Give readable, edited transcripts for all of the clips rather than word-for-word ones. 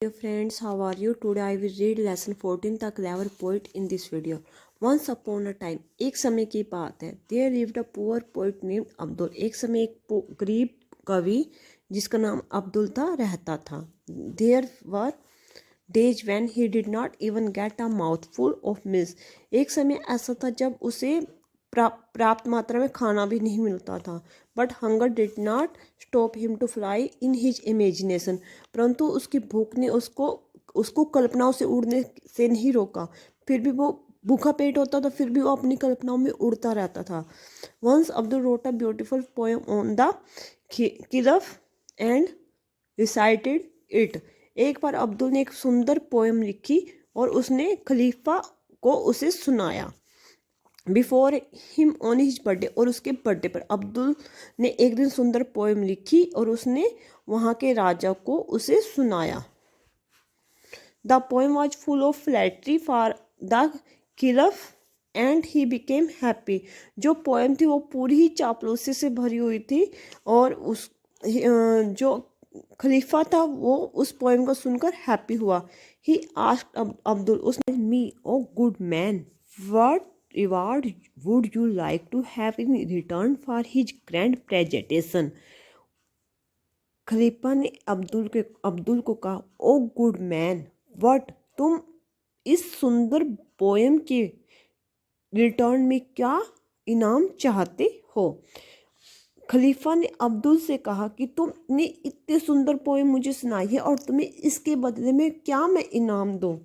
Dear friends, how are you? Today I will read lesson 14 The Clever Poet in this video. Once upon a time, एक समय की बात है. There lived a poor poet named Abdul. एक समय एक गरीब कवि जिसका नाम अब्दुल था रहता था. There were days when he did not even get a mouthful of meals. एक समय ऐसा था जब उसे पर्याप्त मात्रा में खाना भी नहीं मिलता था. But hunger did not stop him to fly in his imagination. परंतु उसकी भूख ने उसको कल्पनाओं से उड़ने से नहीं रोका. फिर भी वो भूखा पेट होता था, फिर भी वो अपनी कल्पनाओं में उड़ता रहता था. Once Abdul wrote a beautiful poem on the caliph and recited it. एक बार अब्दुल ने एक सुंदर पोएम लिखी और उसने खलीफा को उसे सुनाया. Before him on his birthday. और उसके बर्थडे पर अब्दुल ने एक दिन सुंदर पोएम लिखी और उसने वहाँ के राजा को उसे सुनाया. The poem was full of flattery for the caliph and he became happy. जो पोएम थी वो पूरी ही चापलूसी से भरी हुई थी और उस जो खलीफा था वो उस पोएम को सुनकर हैप्पी हुआ. ही आस्क्ड अब्दुल, उसने मी O good man what reward would you like to have in return for his grand presentation. खलीफा ने अब्दुल को कहा, ओ गुड मैन व्हाट, तुम इस सुंदर पोएम के रिटर्न में क्या इनाम चाहते हो. खलीफा ने अब्दुल से कहा कि तुमने इतने सुंदर पोएम मुझे सुनाई है और तुम्हें इसके बदले में क्या मैं इनाम दूं.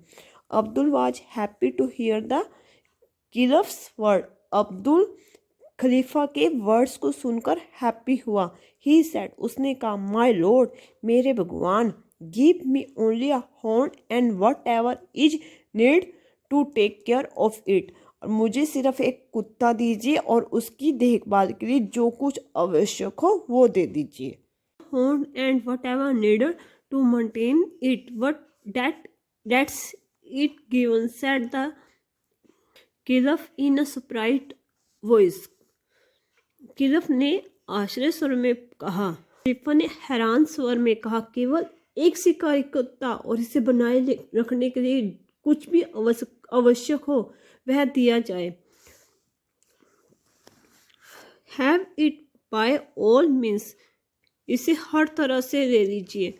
Abdul was happy to hear the caliph's word. Abdul खलीफा के वर्ड्स को सुनकर हैप्पी हुआ. ही सेड, उसने कहा, माय लॉर्ड, मेरे भगवान, give me only a horn and whatever is need to take care of it. और मुझे सिर्फ एक कुत्ता दीजिए और उसकी देखभाल के लिए जो कुछ आवश्यक हो वो दे दीजिए. Horn and whatever needed to maintain it what that's it given, said the caliph in a surprised voice. Caliph ने आश्चर्य स्वर में कहा. खलीफा ने हैरान स्वर में कहा, केवल एक शिकारी कुत्ता और इसे बनाए रखने के लिए कुछ भी आवश्यक हो वह दिया जाए. Have it by all means, इसे हर तरह से ले लीजिए.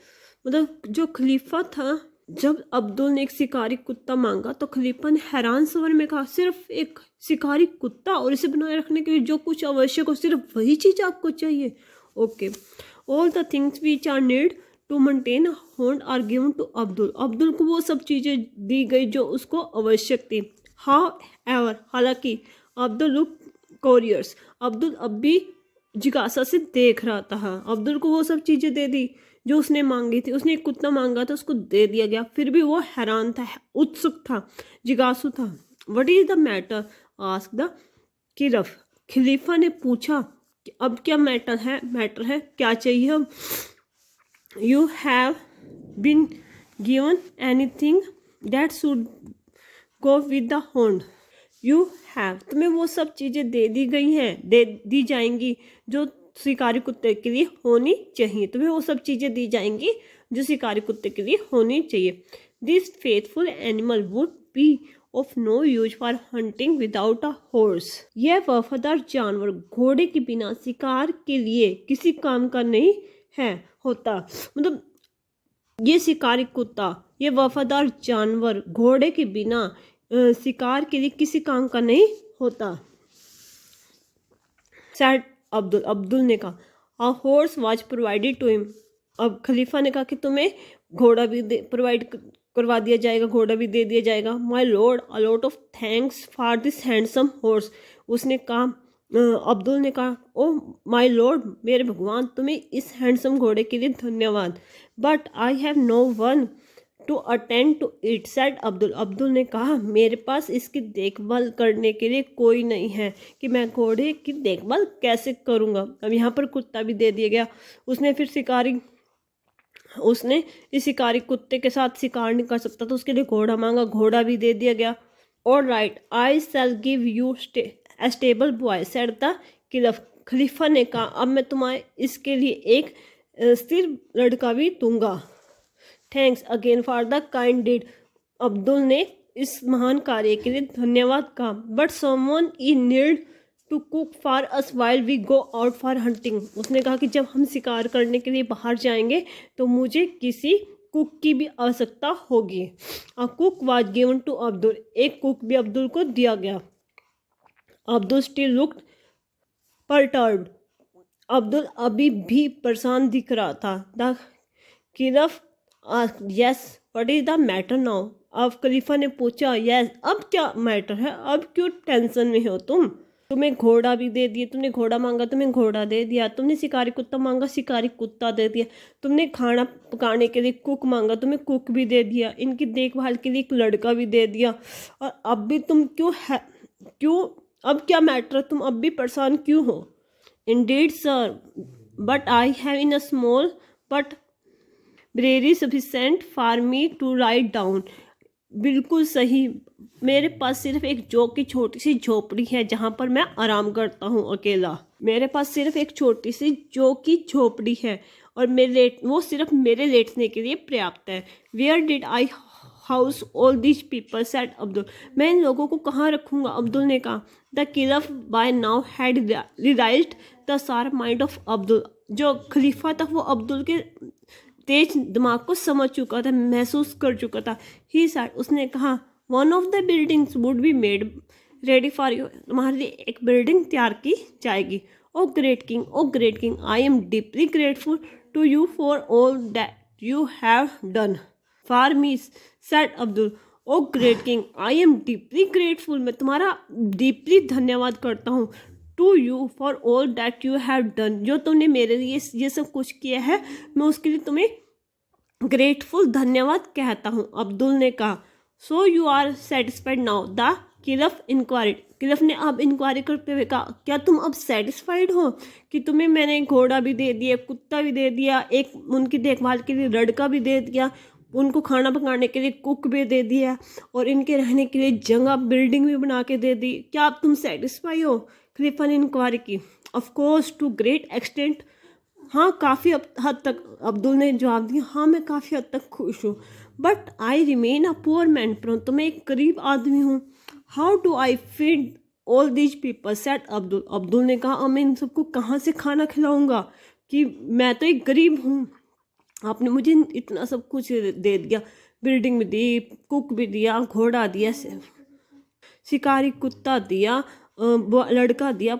मतलब जो खलीफा था, जब अब्दुल ने एक शिकारी कुत्ता मांगा तो खलीफा ने हैरान स्वर में कहा, सिर्फ एक शिकारी कुत्ता और इसे बनाए रखने के लिए जो कुछ आवश्यक हो सिर्फ वही चीज आपको चाहिए. Okay, all the things which are need to maintain horn are given to Abdul. Abdul को वो सब चीजें दी गई जो उसको आवश्यक थी. हाउ एवर, हालांकि अब्दुल लुक कोरियर्स. अब्दुल अब भी जिज्ञासा से देख रहा था. अब्दुल को वो सब चीजें दे दी जो उसने मांगी थी. उसने एक कुत्ता मांगा था, उसको दे दिया गया. फिर भी वो हैरान था, उत्सुक था, जिज्ञासु था. What is the matter, asked the caliph. खलीफा ने पूछा कि अब क्या मैटर है, क्या चाहिए अब. You have been given anything that should go with the horn. You have, तुम्हें वो सब चीज़ें दे दी गई हैं, दी जाएंगी जो शिकारी कुत्ते के लिए होनी चाहिए. तुम्हें वो सब चीज़ें दी जाएंगी जो शिकारी कुत्ते के लिए होनी चाहिए. This faithful animal would be of no use for hunting without a horse. यह वफादार जानवर घोड़े के बिना शिकार के लिए किसी काम का नहीं है होता. मतलब ये शिकारी कुत्ता, ये वफादार जानवर घोड़े के बिना शिकार के लिए किसी काम का नहीं होता. सैड अब्दुल ने कहा, a horse was provided to him. अब खलीफा ने कहा कि तुम्हें घोड़ा भी प्रोवाइड करवा दिया जाएगा, घोड़ा भी दे दिया जाएगा. My Lord, a lot of thanks for this handsome horse. उसने कहा, अब्दुल ने कहा, ओ माय लॉर्ड, मेरे भगवान, तुम्हें इस हैंडसम घोड़े के लिए धन्यवाद. But I have no one to attend to it, said Abdul. Abdul ने कहा, मेरे पास इसकी देखभाल करने के लिए कोई नहीं है कि मैं घोड़े की देखभाल कैसे करूँगा. अब यहाँ पर कुत्ता भी दे दिया गया. उसने इस शिकारी कुत्ते के साथ शिकार नहीं कर सकता तो उसके लिए घोड़ा मांगा, घोड़ा भी दे दिया गया. All right, I shall give you a stable boy, said the caliph. खलीफा ने कहा, अब मैं तुम्हें इसके लिए एक स्थिर लड़का भी दूंगा. Thanks again for the kind deed. Abdul ने इस महान कार्य के लिए धन्यवाद कहा। But someone I need to cook for us while we go out for hunting. उसने कहा कि जब हम शिकार करने के लिए बाहर जाएंगे तो मुझे किसी कुक की भी आवश्यकता होगी। A cook was given to Abdul. एक कुक भी अब्दुल को दिया गया। Abdul still looked perturbed. Abdul अभी भी परेशान दिख रहा था। The caliph yes what is the matter now. अब खलीफा ने पूछा यस अब क्या मैटर है, अब क्यों टेंशन में हो तुम? तुम्हें घोड़ा भी दे दिया, तुमने घोड़ा मांगा तुम्हें घोड़ा दे दिया, तुमने शिकारी कुत्ता मांगा शिकारी कुत्ता दे दिया, तुमने खाना पकाने के लिए कुक मांगा तुम्हें कुक भी दे दिया, इनकी देखभाल के लिए एक लड़का भी दे दिया, और अब भी तुम क्यों अब क्या मैटर, तुम अब भी परेशान क्यों हो? Indeed sir but I have in a small but very sufficient for me to write down. बिल्कुल सही, मेरे पास सिर्फ एक जो की छोटी सी झोपड़ी है जहाँ पर मैं आराम करता हूँ अकेला। मेरे पास सिर्फ एक छोटी सी जो की झोपड़ी है और वो सिर्फ मेरे लेटने के लिए पर्याप्त है। Where did I house all these people said Abdul. मैं इन लोगों को कहाँ रखूँगा? अब्दुल ने कहा। The caliph by now had realised the sharp mind of Abdul. जो खलीफा था वो अब्दुल के तेज दिमाग को समझ चुका था, महसूस कर चुका था। ही सेड उसने कहा one of the buildings would be made ready for you. तुम्हारे लिए एक बिल्डिंग तैयार की जाएगी। O great king I am deeply grateful to you for all that you have done for me said Abdul. O great king I am deeply grateful, मैं तुम्हारा deeply धन्यवाद करता हूँ। To you for all that you have done, जो तुमने मेरे लिए ये सब कुछ किया है मैं उसके लिए तुम्हें ग्रेटफुल धन्यवाद कहता हूँ। अब्दुल ने कहा so you are satisfied now. The caliph inquired. Caliph ने अब इंक्वायरी करते हुए कहा क्या तुम अब सेटिस्फाइड हो कि तुम्हें मैंने घोड़ा भी दे दिया, कुत्ता भी दे दिया, एक उनकी देखभाल के लिए लड़का भी दे दिया, उनको खाना पकाने के लिए कुक भी दे दिया और इनके रहने के लिए जगह बिल्डिंग भी बना के दे दी, क्या अब तुम सेटिस्फाई हो? खलीफा ने इंक्वायरी की। Of course to great extent, हाँ काफ़ी हद तक, अब्दुल ने जवाब दिया। हाँ मैं काफ़ी हद तक खुश हूँ। But I remain a poor man, परंतु मैं एक गरीब आदमी हूँ। How do I feed all these people said Abdul. Abdul ने कहा मैं इन सबको कहाँ से खाना खिलाऊंगा कि मैं तो एक गरीब हूँ, आपने मुझे इतना सब कुछ दे दिया, बिल्डिंग भी दी, कुक भी दिया, घोड़ा दिया, शिकारी कुत्ता दिया, लड़का दिया,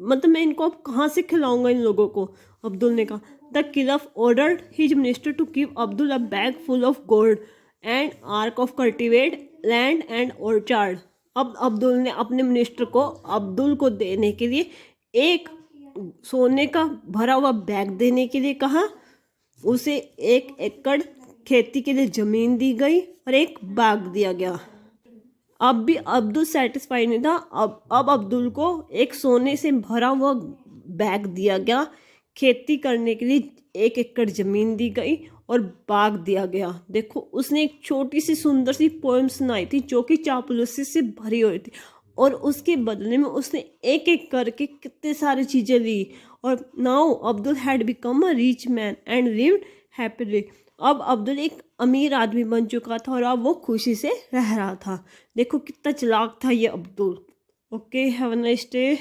मतलब मैं इनको अब कहाँ से खिलाऊंगा इन लोगों को? अब्दुल ने कहा। The caliph ordered his minister to give Abdul a bag full of gold and आर्क of cultivate land and orchard. अब अब्दुल ने अपने मिनिस्टर को अब्दुल को देने के लिए एक सोने का भरा हुआ बैग देने के लिए कहा। उसे 1 एकड़ खेती के लिए ज़मीन दी गई और एक बाग दिया गया। अब भी अब्दुल सेटिस्फाइड नहीं था। अब अब्दुल को एक सोने से भरा हुआ बैग दिया गया, खेती करने के लिए 1 एकड़ ज़मीन दी गई और बाग दिया गया। देखो उसने एक छोटी सी सुंदर सी पोएम सुनाई थी जो कि चापलूसी से भरी हुई थी और उसके बदले में उसने एक एक करके कितने सारी चीज़ें ली। और now Abdul had become a rich man and lived happily. अब अब्दुल एक अमीर आदमी बन चुका था और अब वो खुशी से रह रहा था। देखो कितना चालाक था ये Abdul. Okay, have a nice day.